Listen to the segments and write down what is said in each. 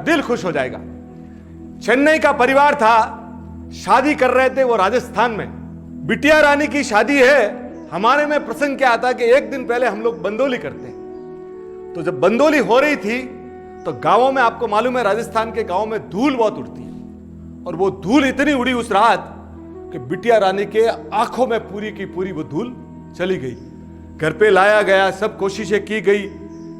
दिल खुश हो जाएगा। चेन्नई का परिवार था, शादी कर रहे थे वो राजस्थान में। बिटिया रानी की शादी है। हमारे में प्रसंग क्या आता कि एक दिन पहले हम लोग बंदोली करते हैं। तो जब बंदोली हो रही थी तो गांवों में, आपको मालूम है राजस्थान के गांवों में धूल बहुत उड़ती है, और वो धूल इतनी उड़ी उस रात कि बिटिया रानी के आंखों में पूरी की पूरी वो धूल चली गई। घर पे लाया गया, सब कोशिशें की गई,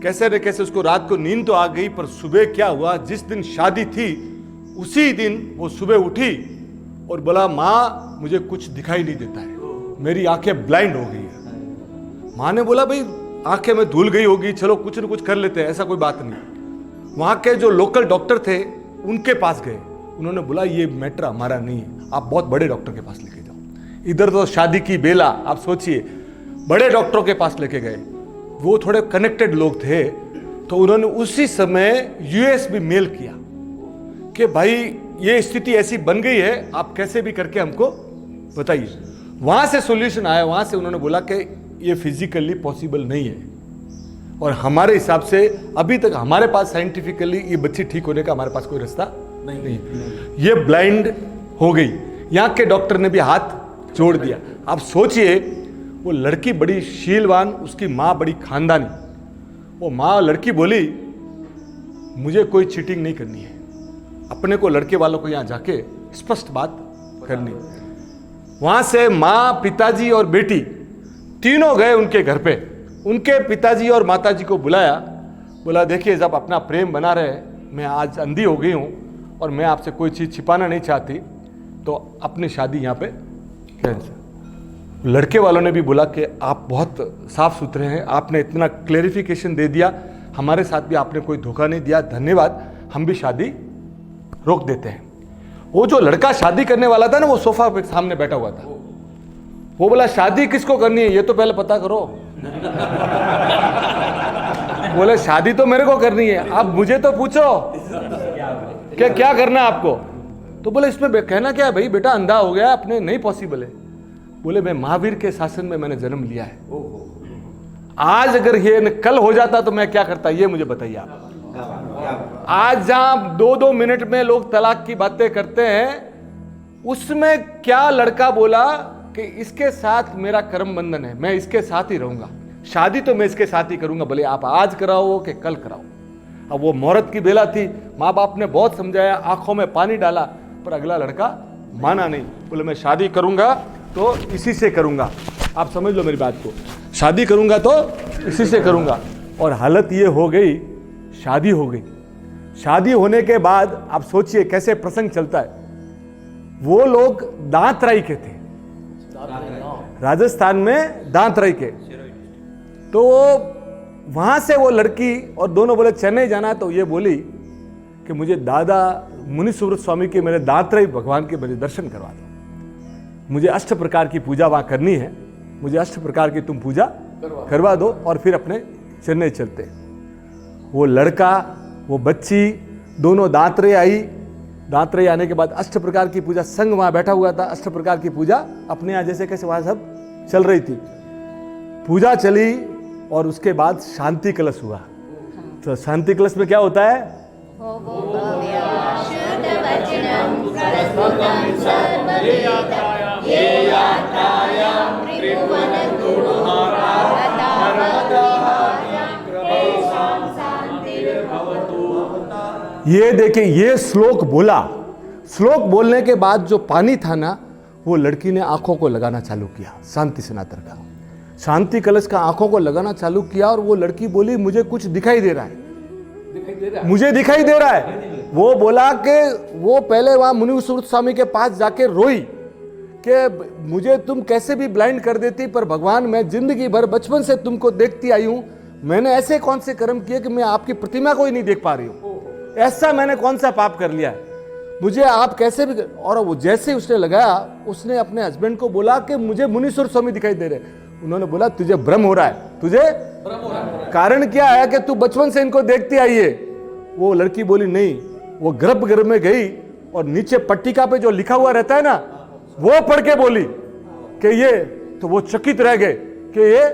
कैसे न कैसे उसको रात को नींद तो आ गई। पर सुबह क्या हुआ, जिस दिन शादी थी उसी दिन वो सुबह उठी और बोला, माँ मुझे कुछ दिखाई नहीं देता है, मेरी आंखें ब्लाइंड हो गई है। माँ ने बोला, भाई आंखें में धुल गई होगी, चलो कुछ न कुछ कर लेते हैं, ऐसा कोई बात नहीं। वहां के जो लोकल डॉक्टर थे उनके पास गए। उन्होंने बोला, ये मैटर हमारा नहीं है, आप बहुत बड़े डॉक्टर के पास लेके जाओ। इधर तो शादी की बेला, आप सोचिए, बड़े डॉक्टरों के पास लेके गए। वो थोड़े कनेक्टेड लोग थे, तो उन्होंने उसी समय यूएस भी मेल किया कि भाई ये स्थिति ऐसी बन गई है, आप कैसे भी करके हमको बताइए। वहां से सॉल्यूशन आया। वहां से उन्होंने बोला कि ये फिजिकली पॉसिबल नहीं है, और हमारे हिसाब से अभी तक हमारे पास साइंटिफिकली ये बच्ची ठीक होने का हमारे पास कोई रास्ता नहीं। ये ब्लाइंड हो गई। यहाँ के डॉक्टर ने भी हाथ जोड़ दिया। आप सोचिए, वो लड़की बड़ी शीलवान, उसकी माँ बड़ी खानदानी। वो माँ, लड़की बोली, मुझे कोई चीटिंग नहीं करनी है, अपने को लड़के वालों को यहाँ जाके स्पष्ट बात करनी। वहां से माँ, पिताजी और बेटी तीनों गए उनके घर पे। उनके पिताजी और माताजी को बुलाया, बोला, देखिए जब अपना प्रेम बना रहे, मैं आज अंधी हो गई हूँ और मैं आपसे कोई चीज़ छिपाना नहीं चाहती, तो अपनी शादी यहाँ पे कैंसिल। लड़के वालों ने भी बोला कि आप बहुत साफ सुथरे हैं, आपने इतना क्लेरिफिकेशन दे दिया, हमारे साथ भी आपने कोई धोखा नहीं दिया, धन्यवाद, हम भी शादी रोक देते हैं। वो जो लड़का शादी करने वाला था ना, वो सोफा पे सामने बैठा हुआ था। वो बोला, शादी किसको करनी है ये तो पहले पता करो। बोले, शादी तो मेरे को करनी है, अब मुझे तो पूछो कि क्या करना है आपको। तो बोले, इसमें कहना क्या है भाई, बेटा अंधा हो गया, अपने नहीं पॉसिबल है। बोले, मैं महावीर के शासन में मैंने जन्म लिया है, आज अगर ये कल हो जाता तो मैं क्या करता, ये मुझे बताइए आप। आज जहां 2-2 मिनट में लोग तलाक की बातें करते हैं, उसमें क्या लड़का बोला कि इसके साथ मेरा कर्म बंधन है, मैं इसके साथ ही रहूंगा, शादी तो मैं इसके साथ ही करूंगा, भले आप आज कराओ कि कल कराओ। अब वो मुहूर्त की बेला थी, माँ बाप ने बहुत समझाया, आंखों में पानी डाला, पर अगला लड़का माना नहीं। बोले, मैं शादी करूंगा तो इसी से करूंगा। आप समझ लो मेरी बात को, शादी करूंगा तो इसी से करूंगा। और हालत ये हो गई, शादी हो गई। शादी होने के बाद आप सोचिए कैसे प्रसंग चलता है। वो लोग दांतराई के थे, राजस्थान में दांतराई के। तो वहां से वो लड़की और दोनों बोले चेन्नई जाना है, तो ये बोली कि मुझे दादा मुनि सुब्रत स्वामी के, मेरे दांतराई भगवान के मुझे दर्शन करवा दो, मुझे 8 प्रकार की पूजा वहां करनी है, मुझे 8 प्रकार की तुम पूजा करवा दो, और फिर अपने चेन्नई चलते। वो लड़का, वो बच्ची, दोनों दांतरे आई। दांतरे आने के बाद 8 प्रकार की पूजा, संग वहां बैठा हुआ था, 8 प्रकार की पूजा अपने यहाँ जैसे कैसे वहां सब चल रही थी। पूजा चली और उसके बाद शांति कलश हुआ। तो शांति कलश में क्या होता है, ये देखिए, ये श्लोक बोला। श्लोक बोलने के बाद जो पानी था ना, वो लड़की ने आंखों को लगाना चालू किया, शांति स्नातर का, शांति कलश का आंखों को लगाना चालू किया। और वो लड़की बोली, मुझे कुछ दिखाई दे रहा है, मुझे दिखाई दे रहा है। वो बोला कि वो पहले वहां मुनि सुब्रत स्वामी के पास जाके रोई कि मुझे तुम कैसे भी ब्लाइंड कर देती, पर भगवान मैं जिंदगी भर बचपन से तुमको देखती आई हूं, मैंने ऐसे कौन से कर्म किए कि मैं आपकी प्रतिमा को ही नहीं देख पा रही हूं, ऐसा मैंने कौन सा पाप कर लिया है, मुझे आप कैसे भी। और वो जैसे उसने लगाया, उसने अपने हस्बैंड को बोला कि मुझे मुनि सुब्रत स्वामी दिखाई दे रहे। उन्होंने बोला, तुझे भ्रम हो रहा है, तुझे कारण क्या है कि तू बचपन से इनको देखती आई है। वो लड़की बोली, नहीं। वो गर्भगृह में गई और नीचे पट्टिका पे जो लिखा हुआ रहता है ना, वो पढ़ के बोली कि ये, तो वो चकित रह गए कि ये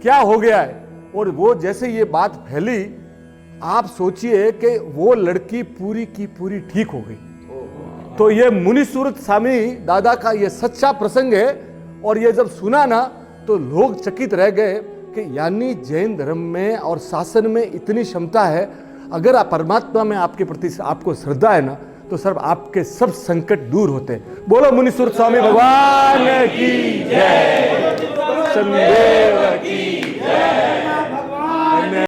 क्या हो गया है। और वो जैसे ये बात फैली आप सोचिए कि वो लड़की पूरी की पूरी ठीक हो गई। तो ये मुनिसुरत स्वामी दादा का ये सच्चा प्रसंग है। और ये जब सुना ना तो लोग चकित रह गए कि यानी जैन धर्म में और शासन में इतनी क्षमता है। अगर आप परमात्मा में आपके प्रति आपको श्रद्धा है ना तो सर आपके सब संकट दूर होते हैं। बोलो मुनिसुरत स्वामी भगवान की जय, शनिदेव की